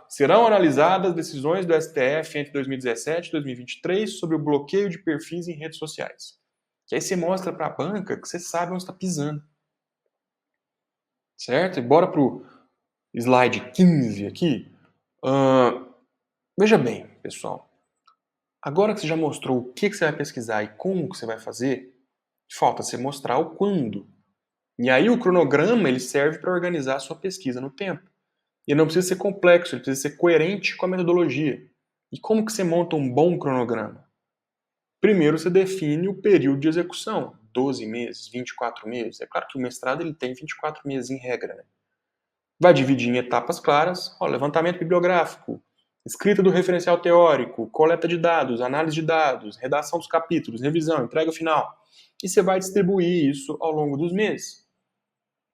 serão analisadas decisões do STF entre 2017 e 2023 sobre o bloqueio de perfis em redes sociais. Que aí você mostra para a banca que você sabe onde está pisando. Certo? E bora para o slide 15 aqui. Veja bem, pessoal. Agora que você já mostrou o que você vai pesquisar e como que você vai fazer, falta você mostrar o quando. E aí o cronograma ele serve para organizar a sua pesquisa no tempo. E não precisa ser complexo, ele precisa ser coerente com a metodologia. E como que você monta um bom cronograma? Primeiro você define o período de execução, 12 meses, 24 meses. É claro que o mestrado ele tem 24 meses em regra, né? Vai dividir em etapas claras, levantamento bibliográfico, escrita do referencial teórico, coleta de dados, análise de dados, redação dos capítulos, revisão, entrega final. E você vai distribuir isso ao longo dos meses.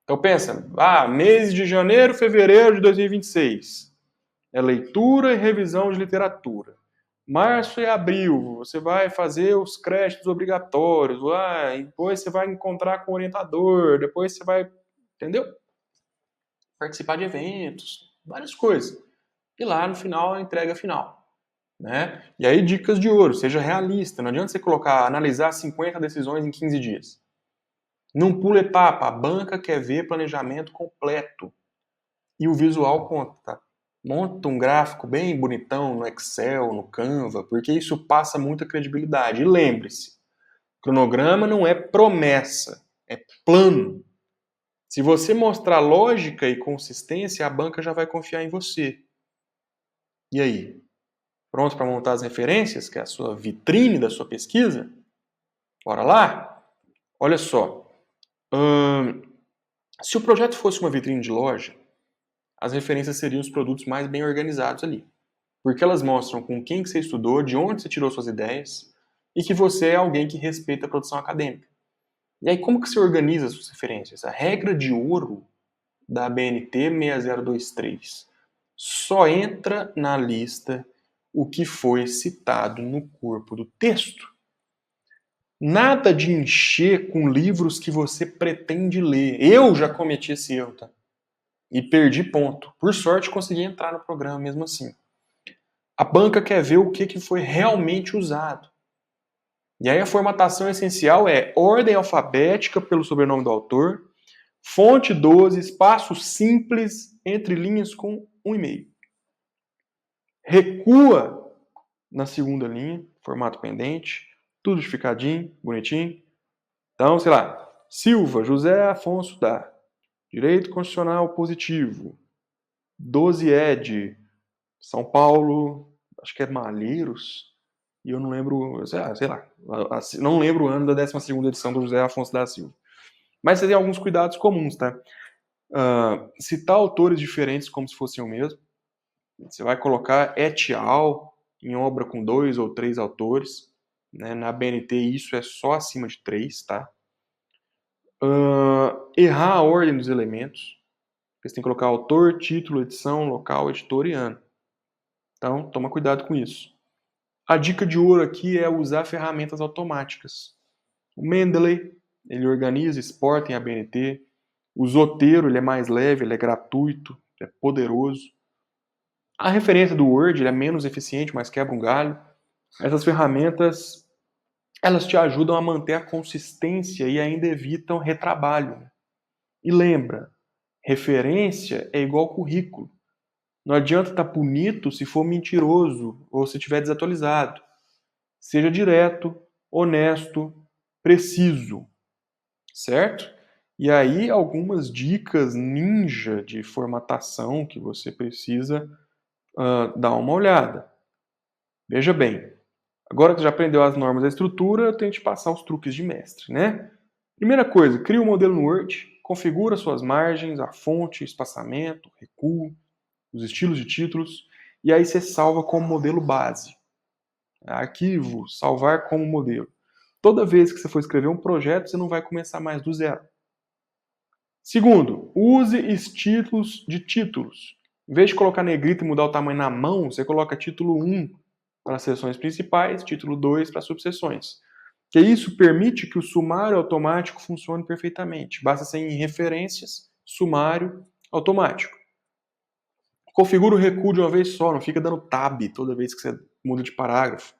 Então pensa, mês de janeiro, fevereiro de 2026. É leitura e revisão de literatura. Março e abril, você vai fazer os créditos obrigatórios, depois você vai encontrar com o orientador, depois você vai, entendeu? Participar de eventos, várias coisas. E lá no final, a entrega final. Né? E aí, dicas de ouro, seja realista. Não adianta você analisar 50 decisões em 15 dias. Não pula etapa, a banca quer ver planejamento completo. E o visual conta, tá? Monta um gráfico bem bonitão no Excel, no Canva, porque isso passa muita credibilidade. E lembre-se, cronograma não é promessa, é plano. Se você mostrar lógica e consistência, a banca já vai confiar em você. E aí? Pronto para montar as referências, que é a sua vitrine da sua pesquisa? Bora lá? Olha só. Se o projeto fosse uma vitrine de loja, as referências seriam os produtos mais bem organizados ali. Porque elas mostram com quem que você estudou, de onde você tirou suas ideias e que você é alguém que respeita a produção acadêmica. E aí, como que você organiza as suas referências? A regra de ouro da ABNT 6023 só entra na lista o que foi citado no corpo do texto. Nada de encher com livros que você pretende ler. Eu já cometi esse erro, tá? E perdi ponto. Por sorte, consegui entrar no programa mesmo assim. A banca quer ver o que foi realmente usado. E aí a formatação essencial é ordem alfabética pelo sobrenome do autor, fonte 12, espaço simples entre linhas com 1,5. Recua na segunda linha, formato pendente, tudo justificadinho, bonitinho. Então, sei lá, Silva, José Afonso da Direito Constitucional Positivo, 12 ed, São Paulo, acho que é Malheiros, e eu não lembro, sei lá, não lembro o ano da 12ª edição do José Afonso da Silva. Mas você tem alguns cuidados comuns, tá? Citar autores diferentes como se fossem o mesmo. Você vai colocar et al. Em obra com 2 ou 3 autores. Né? Na BNT isso é só acima de 3, tá? Errar a ordem dos elementos. Você tem que colocar autor, título, edição, local, editor e ano. Então, toma cuidado com isso. A dica de ouro aqui é usar ferramentas automáticas. O Mendeley, ele organiza, exporta em ABNT. O Zotero, ele é mais leve, ele é gratuito, é poderoso. A referência do Word, ele é menos eficiente, mas quebra um galho. Essas ferramentas, elas te ajudam a manter a consistência e ainda evitam retrabalho. E lembra, referência é igual currículo. Não adianta estar bonito se for mentiroso ou se estiver desatualizado. Seja direto, honesto, preciso, certo? E aí algumas dicas ninja de formatação que você precisa dar uma olhada. Veja bem, agora que você já aprendeu as normas da estrutura, eu tenho que te passar os truques de mestre, né? Primeira coisa, cria um modelo no Word, configura suas margens, a fonte, espaçamento, recuo, os estilos de títulos, e aí você salva como modelo base. Arquivo, salvar como modelo. Toda vez que você for escrever um projeto, você não vai começar mais do zero. Segundo, use títulos de títulos. Em vez de colocar negrito e mudar o tamanho na mão, você coloca título 1 para as seções principais, título 2 para as subseções. Que isso permite que o sumário automático funcione perfeitamente. Basta ser em referências, sumário automático. Configura o recuo de uma vez só, não fica dando tab toda vez que você muda de parágrafo.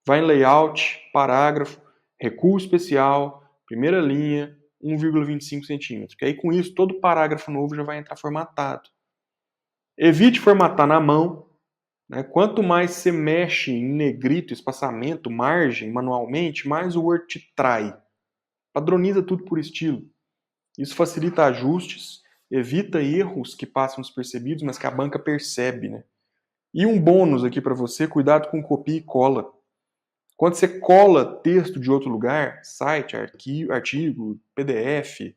Vai em layout, parágrafo, recuo especial, primeira linha, 1,25 centímetros. Que aí com isso todo parágrafo novo já vai entrar formatado. Evite formatar na mão. Né? Quanto mais você mexe em negrito, espaçamento, margem, manualmente, mais o Word te trai. Padroniza tudo por estilo. Isso facilita ajustes, evita erros que passam despercebidos, mas que a banca percebe. Né? E um bônus aqui para você, cuidado com copia e cola. Quando você cola texto de outro lugar, site, artigo, PDF,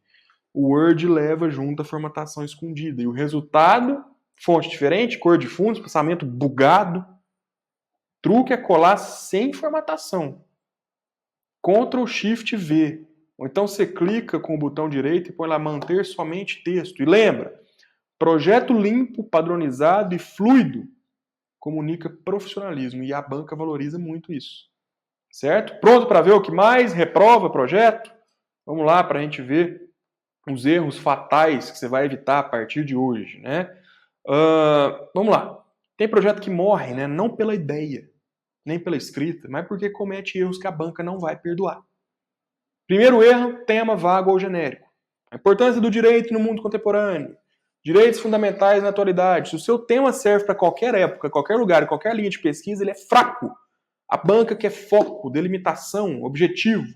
o Word leva junto a formatação escondida. E o resultado, fonte diferente, cor de fundo, espaçamento bugado. O truque é colar sem formatação. Ctrl Shift V. Ou então você clica com o botão direito e põe lá manter somente texto. E lembra, projeto limpo, padronizado e fluido comunica profissionalismo. E a banca valoriza muito isso. Certo? Pronto para ver o que mais reprova projeto? Vamos lá para a gente ver os erros fatais que você vai evitar a partir de hoje, né? Vamos lá. Tem projeto que morre, né? Não pela ideia, nem pela escrita, mas porque comete erros que a banca não vai perdoar. Primeiro erro, tema vago ou genérico. A importância do direito no mundo contemporâneo. Direitos fundamentais na atualidade. Se o seu tema serve para qualquer época, qualquer lugar, qualquer linha de pesquisa, ele é fraco. A banca quer foco, delimitação, objetivo.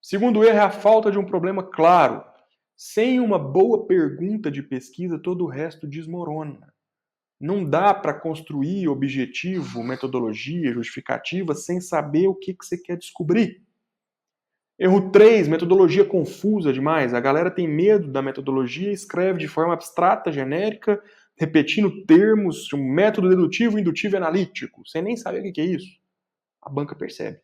Segundo erro é a falta de um problema claro. Sem uma boa pergunta de pesquisa, todo o resto desmorona. Não dá para construir objetivo, metodologia, justificativa sem saber o que você quer descobrir. Erro 3, metodologia confusa demais. A galera tem medo da metodologia e escreve de forma abstrata, genérica, repetindo termos, um método dedutivo, indutivo e analítico. Sem nem saber o que é isso. A banca percebe.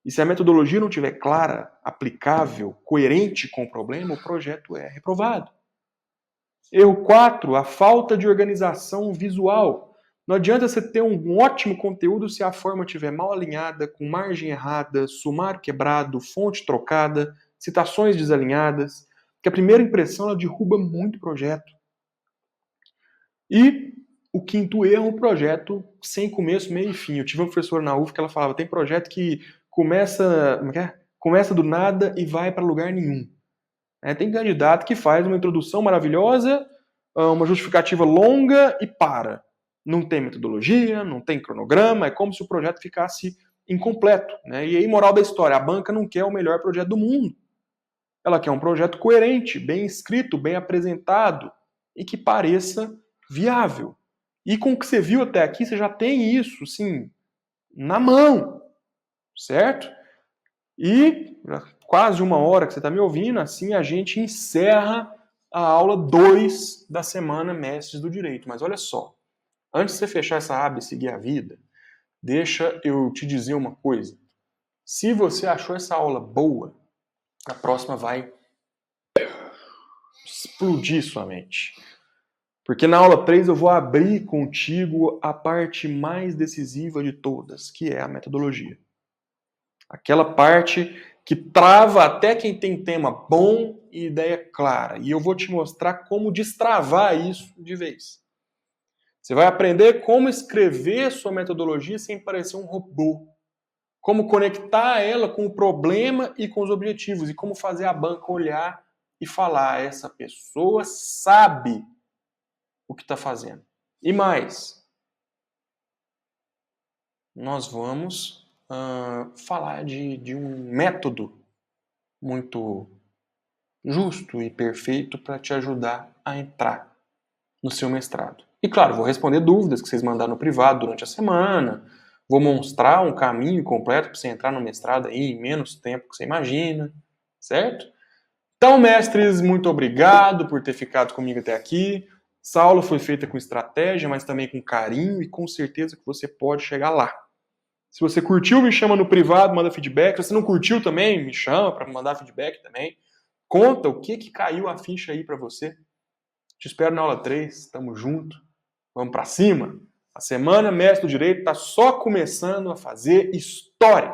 E se a metodologia não estiver clara, aplicável, coerente com o problema, o projeto é reprovado. Erro 4, a falta de organização visual. Não adianta você ter um ótimo conteúdo se a forma estiver mal alinhada, com margem errada, sumário quebrado, fonte trocada, citações desalinhadas, que a primeira impressão ela derruba muito o projeto. E o quinto erro, o projeto sem começo, meio e fim. Eu tive uma professora na UF que ela falava, tem projeto que começa do nada e vai para lugar nenhum. Tem candidato que faz uma introdução maravilhosa, uma justificativa longa e para. Não tem metodologia, não tem cronograma, é como se o projeto ficasse incompleto. Né? E aí, moral da história, a banca não quer o melhor projeto do mundo. Ela quer um projeto coerente, bem escrito, bem apresentado e que pareça viável. E com o que você viu até aqui, você já tem isso, sim, na mão, certo? E quase uma hora que você está me ouvindo, assim a gente encerra a aula 2 da semana Mestres do Direito. Mas olha só, antes de você fechar essa aba e seguir a vida, deixa eu te dizer uma coisa. Se você achou essa aula boa, a próxima vai explodir sua mente. Porque na aula 3 eu vou abrir contigo a parte mais decisiva de todas, que é a metodologia. Aquela parte que trava até quem tem tema bom e ideia clara. E eu vou te mostrar como destravar isso de vez. Você vai aprender como escrever sua metodologia sem parecer um robô. Como conectar ela com o problema e com os objetivos. E como fazer a banca olhar e falar, essa pessoa sabe o que está fazendo. E mais, nós vamos falar de um método muito justo e perfeito para te ajudar a entrar no seu mestrado. E claro, vou responder dúvidas que vocês mandaram no privado durante a semana, vou mostrar um caminho completo para você entrar no mestrado aí em menos tempo que você imagina, certo? Então, mestres, muito obrigado por ter ficado comigo até aqui. Essa aula foi feita com estratégia, mas também com carinho e com certeza que você pode chegar lá. Se você curtiu, me chama no privado, manda feedback. Se você não curtiu também, me chama para mandar feedback também. Conta o que caiu a ficha aí para você. Te espero na aula 3. Tamo junto. Vamos para cima. A Semana Mestre do Direito está só começando a fazer história.